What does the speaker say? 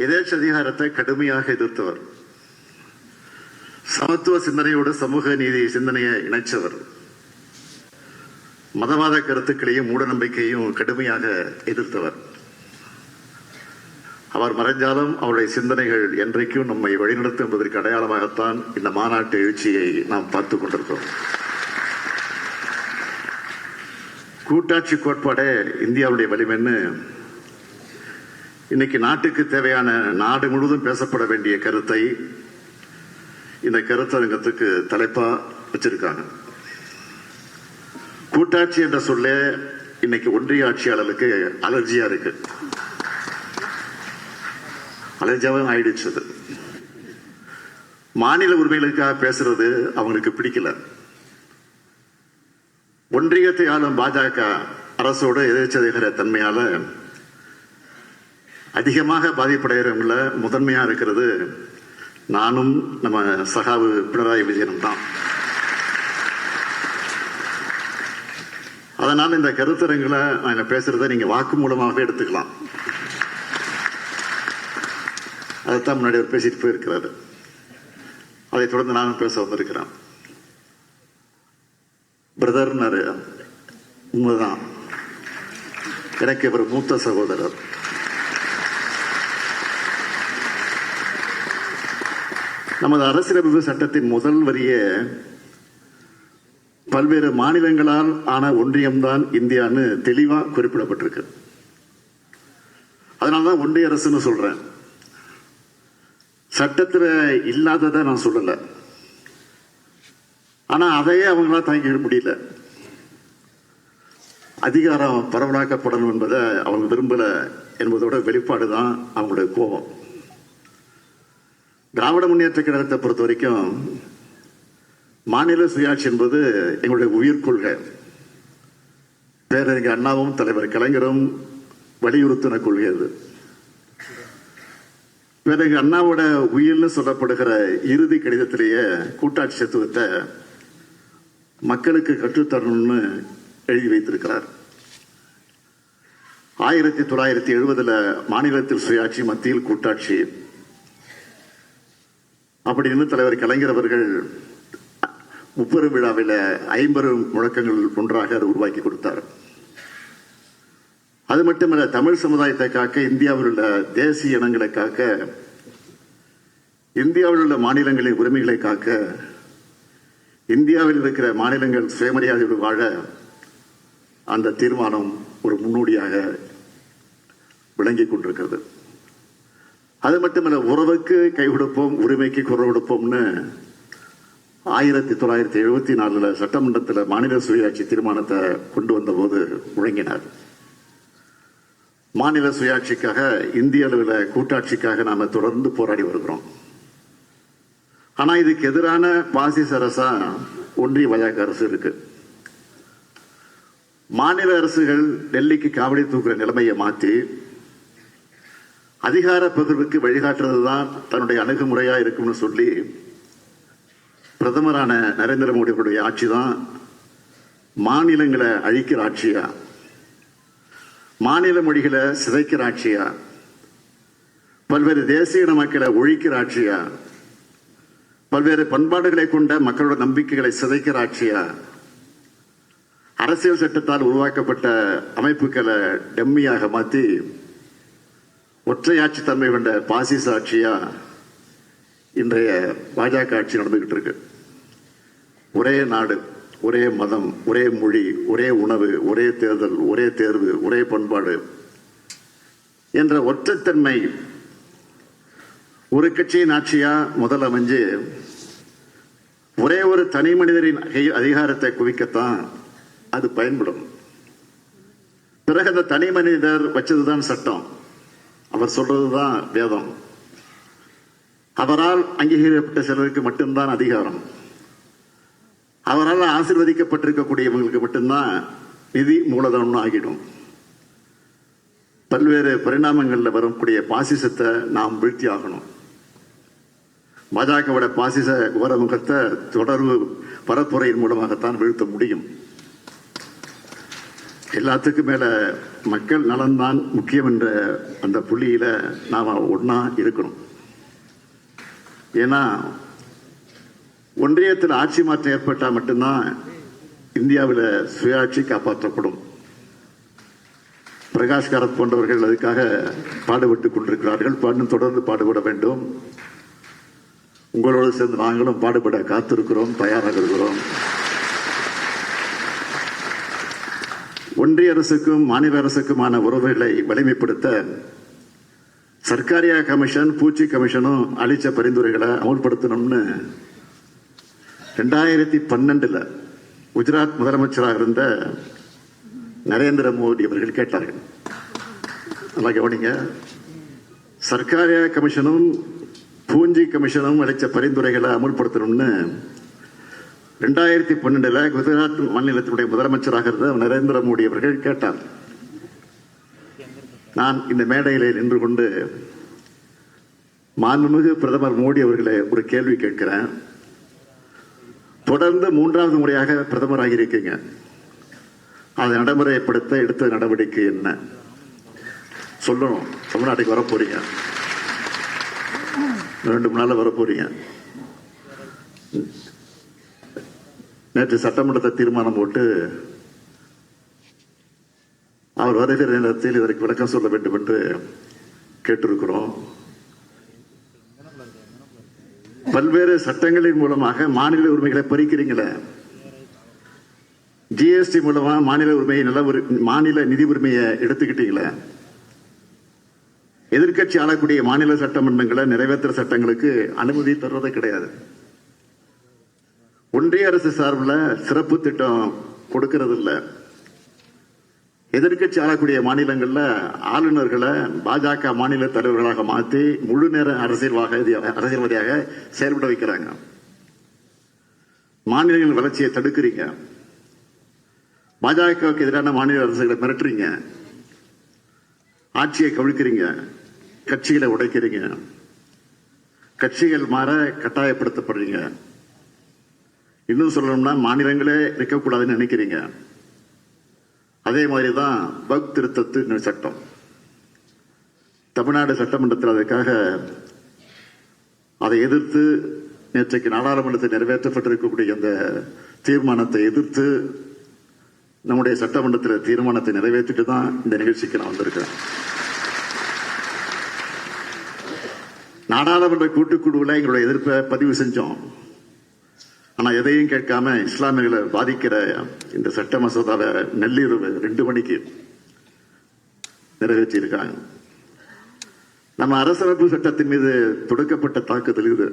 எதேச்சதிகாரத்தை கடுமையாக எதிர்த்தவர், சமத்துவ சிந்தனையோடு சமூக நீதி சிந்தனையை இணைச்சவர், மதவாத கருத்துக்களையும் மூட நம்பிக்கையும் கடுமையாக எதிர்த்தவர். அவர் மறைஞ்சாலும் அவருடைய சிந்தனைகள் என்றைக்கும் நம்மை வழிநடத்தும் என்பதற்கு அடையாளமாகத்தான் இந்த மாநாட்டு எழுச்சியை நாம் பார்த்துக் கொண்டிருக்கிறோம். கூட்டாட்சி கோட்பாடே இந்தியாவுடைய வலிமைன்னு இன்னைக்கு நாட்டுக்கு தேவையான நாடு முழுவதும் பேசப்பட வேண்டிய கருத்தை இந்த கருத்தரங்கத்துக்கு தலைப்பா வச்சிருக்காங்க. கூட்டாட்சி என்ற சொல்ல இன்னைக்கு ஒன்றிய ஆட்சியாளர்களுக்கு அலர்ஜியா இருக்கு, அலர்ஜியாவும் ஆயிடுச்சு. மாநில உரிமைகளுக்காக பேசுறது அவங்களுக்கு பிடிக்கல. ஒன்றியத்தை ஆளும் பாஜக அரசோட எதிர்ச்சதிகார தன்மையால அதிகமாக பாதிப்படைகிறவங்கள முதன்மையா இருக்கிறது நானும் நம்ம சகாவு பினராயி விஜயனும் தான். அதனால இந்த கருத்தரங்களை நான் பேசுறதை நீங்க வாக்கு மூலமாக எடுத்துக்கலாம். அதைத்தான் முன்னாடி அவர் பேசிட்டு போயிருக்கிறாரு. அதை தொடர்ந்து நானும் பேச வந்திருக்கிறேன். பிரதர்னாரு, உண்மைதான், எனக்கு இவர் மூத்த சகோதரர். நமது அரசியலமைப்பு சட்டத்தின் முதல் வரிய பல்வேறு மாநிலங்களால் ஆன ஒன்றியம்தான் இந்தியான்னு தெளிவா குறிப்பிடப்பட்டிருக்கு. அதனாலதான் ஒன்றிய அரசுன்னு சொல்றேன். சட்டத்தில் இல்லாததை நான் சொல்லல, ஆனா அதையே அவங்களால தாங்கிக்க முடியல. அதிகாரம் பரவலாக்கப்படணும் என்பதை அவங்க விரும்பல என்பதோட வெளிப்பாடுதான் அவங்களுடைய கோபம். திராவிட முன்னேற்ற கழகத்தை பொறுத்த வரைக்கும் மாநில சுயாட்சி என்பது எங்களுடைய உயிர் கொள்கை. பேரறிஞர் அண்ணாவும் தலைவர் கலைஞரும் வலியுறுத்தின கொள்கை அது. பேரறிஞர் அண்ணாவோட உயிர்னு சொல்லப்படுகிற இறுதி கடிதத்திலேயே கூட்டாட்சி தத்துவத்தை மக்களுக்கு கற்றுத்தரணும்னு எழுதி வைத்திருக்கிறார். 1970 மாநிலத்தில் சுயாட்சி, மத்தியில் கூட்டாட்சி அப்படின்னு தலைவர் கலைஞர் அவர்கள் முப்பெரும் விழாவில் 50 முழக்கங்கள் ஒன்றாக உருவாக்கி கொடுத்தார். அது மட்டுமல்ல, தமிழ் சமுதாயத்தை காக்க, இந்தியாவில் உள்ள தேசிய இனங்களை காக்க, இந்தியாவில் உள்ள மாநிலங்களின் உரிமைகளை காக்க, இந்தியாவில் இருக்கிற மாநிலங்கள் சுயமரியாதையோடு வாழ அந்த தீர்மானம் ஒரு முன்னோடியாக விளங்கிக் கொண்டிருக்கிறது. அது மட்டுமல்ல, உறவுக்கு கை கொடுப்போம், உரிமைக்கு குரல் கொடுப்போம்னு 1974 சட்டமன்றத்தில் மாநில சுயாட்சி தீர்மானத்தை கொண்டு வந்த போது முழங்கினார். மாநில சுயாட்சிக்காக, இந்திய அளவில் கூட்டாட்சிக்காக நாம தொடர்ந்து போராடி வருகிறோம். ஆனா இதுக்கு எதிரான பாசிச அரசா ஒன்றிய பாஜக அரசு இருக்கு. மாநில அரசுகள் டெல்லிக்கு காவடி தூக்குற நிலைமையை மாற்றி அதிகார பகிர்வுக்கு வழிகாட்டுறதுதான் தன்னுடைய அணுகுமுறையா இருக்கும்னு சொல்லி பிரதமரான நரேந்திர மோடியுடைய ஆட்சி தான் மாநிலங்களை அழிக்கிற ஆட்சியா, மாநில மொழிகளை சிதைக்கிற ஆட்சியா, பல்வேறு தேசிய இன மக்களை ஒழிக்கிற ஆட்சியா, பல்வேறு பண்பாடுகளை கொண்ட மக்களோட நம்பிக்கைகளை சிதைக்கிற ஆட்சியா, அரசியல் சட்டத்தால் உருவாக்கப்பட்ட அமைப்புகளை டெம்மியாக மாற்றி ஒற்றையாட்சி தன்மை கொண்ட பாசிச ஆட்சியா இன்றைய பாஜக ஆட்சி நடந்துகிட்டு இருக்கு. ஒரே நாடு, ஒரே மதம், ஒரே மொழி, ஒரே உணவு, ஒரே தேர்தல், ஒரே தேர்வு, ஒரே பண்பாடு என்ற ஒற்றைத்தன்மை ஒரு கட்சியின் ஆட்சியா முதல் அமைஞ்சு ஒரே ஒரு தனி மனிதரின் அதிகாரத்தை குவிக்கத்தான் அது பயன்படும். பிறகு அந்த தனி மனிதர் வச்சதுதான் சட்டம், அவர் சொல்றதுதான் வேதம். அவரால் அங்கீகரிக்கப்பட்ட சிலருக்கு மட்டும்தான் அதிகாரம், அவரால் ஆசீர்வதிக்கப்பட்டிருக்கக்கூடியவங்களுக்கு மட்டும்தான் நிதி மூலதனம் ஆகிடும். பல்வேறு பரிணாமங்களில் வரக்கூடிய பாசிசத்தை நாம் வீழ்த்தி ஆகணும். பாஜகவோட பாசிச உரமுகத்தை தொடர்பு பரப்புரையின் மூலமாகத்தான் வீழ்த்த முடியும். எல்லாத்துக்கும் மேல மக்கள் நலன்தான் முக்கியம் என்ற அந்த புள்ளியில நாம ஒன்னா இருக்கணும். ஏன்னா ஒன்றியத்தில் ஆட்சி மாற்றம் ஏற்பட்டால் மட்டும்தான் இந்தியாவில் சுயாட்சி காப்பாற்றப்படும். பிரகாஷ் காரத் போன்றவர்கள் அதுக்காக பாடுபட்டுக் கொண்டிருக்கிறார்கள். தொடர்ந்து பாடுபட வேண்டும். உங்களோடு சேர்ந்து நாங்களும் பாடுபட காத்திருக்கிறோம், தயாராக இருக்கிறோம். ஒன்றிய அரசுக்கும் மாநில அரசுக்குமான உறவுகளை வலிமைப்படுத்த சர்க்காரியா கமிஷன், பூச்சி கமிஷனும் அளித்த பரிந்துரைகளை அமல்படுத்தணும்னு 2012 குஜராத் முதலமைச்சராக இருந்த நரேந்திர மோடி அவர்கள் கேட்டார்கள். நல்லா கவனிங்க. சர்க்காரியா கமிஷனும் பூஞ்சி கமிஷனும் அளித்த பரிந்துரைகளை அமல்படுத்தணும்னு 2012 குஜராத் மாநிலத்தினுடைய முதலமைச்சராக இருந்த நரேந்திர மோடி அவர்கள் கேட்டார். நான் இந்த மேடையிலே நின்று கொண்டு மாண்புமிகு பிரதமர் மோடி அவர்களை ஒரு கேள்வி கேட்கிறேன். தொடர்ந்து 3வது முறையாக பிரதமராக இருக்கீங்க. அதை நடைமுறைப்படுத்த எடுத்த நடவடிக்கை என்ன சொல்லணும். தமிழ்நாட்டுக்கு வரப்போறீங்க, 2 நாள் வரப்போறீங்க. நேற்று சட்டமன்றத்தை தீர்மானம் போட்டு அவர் வருகிற நேரத்தில் இதற்கு விளக்கம் சொல்ல வேண்டும் என்று கேட்டிருக்கிறோம். பல்வேறு சட்டங்களின் மூலமாக மாநில உரிமைகளை பறிக்கிறீங்களே. ஜிஎஸ்டி மூலமா மாநில உரிமையை மாநில நிதி உரிமையை எடுத்துக்கிட்டீங்களே. எதிர்கட்சி ஆளக்கூடிய மாநில சட்டமன்றங்களை நிறைவேற்ற சட்டங்களுக்கு அனுமதி தருவதே கிடையாது. ஒன்றிய அரசு சார்பில் சிறப்பு திட்டம் கொடுக்கிறது இல்லை. எதிர்கட்சி ஆளக்கூடிய மாநிலங்கள்ல ஆளுநர்களை பாஜக மாநில தலைவர்களாக மாற்றி முழு நேர அரசியல்வாதியாக செயல்பட வைக்கிறாங்க. மாநிலங்களின் வளர்ச்சியை தடுக்கிறீங்க. பாஜகவுக்கு எதிரான மாநில அரசுகளை மிரட்டுறீங்க. ஆட்சியை கவிழ்க்கிறீங்க. கட்சிகளை உடைக்கிறீங்க. கட்சிகள் மாற கட்டாயப்படுத்தப்படுறீங்க. இன்னும் சொல்லணும்னா மாநிலங்களே இருக்கக்கூடாதுன்னு நினைக்கிறீங்க. அதே மாதிரிதான் வக் திருத்த சட்டம். தமிழ்நாடு சட்டமன்றத்தில் அதற்காக அதை எதிர்த்து நேற்றைக்கு நாடாளுமன்றத்தில் நிறைவேற்றப்பட்டிருக்கக்கூடிய அந்த தீர்மானத்தை எதிர்த்து நம்முடைய சட்டமன்றத்தில் தீர்மானத்தை நிறைவேற்றிட்டு தான் இந்த நிகழ்ச்சிக்கு நான் வந்திருக்கேன். நாடாளுமன்ற கூட்டுக்குழுவில் எங்களுடைய எதிர்ப்பை பதிவு செஞ்சோம். ஆனா எதையும் கேட்காம இஸ்லாமியர்களை பாதிக்கிற இந்த சட்ட மசோதாவை நள்ளிரவு 2 மணிக்கு நிறைவேற்றி இருக்காங்க. நம்ம அரசமைப்பு சட்டத்தின் மீது தொடுக்கப்பட்ட தாக்குதல் இது.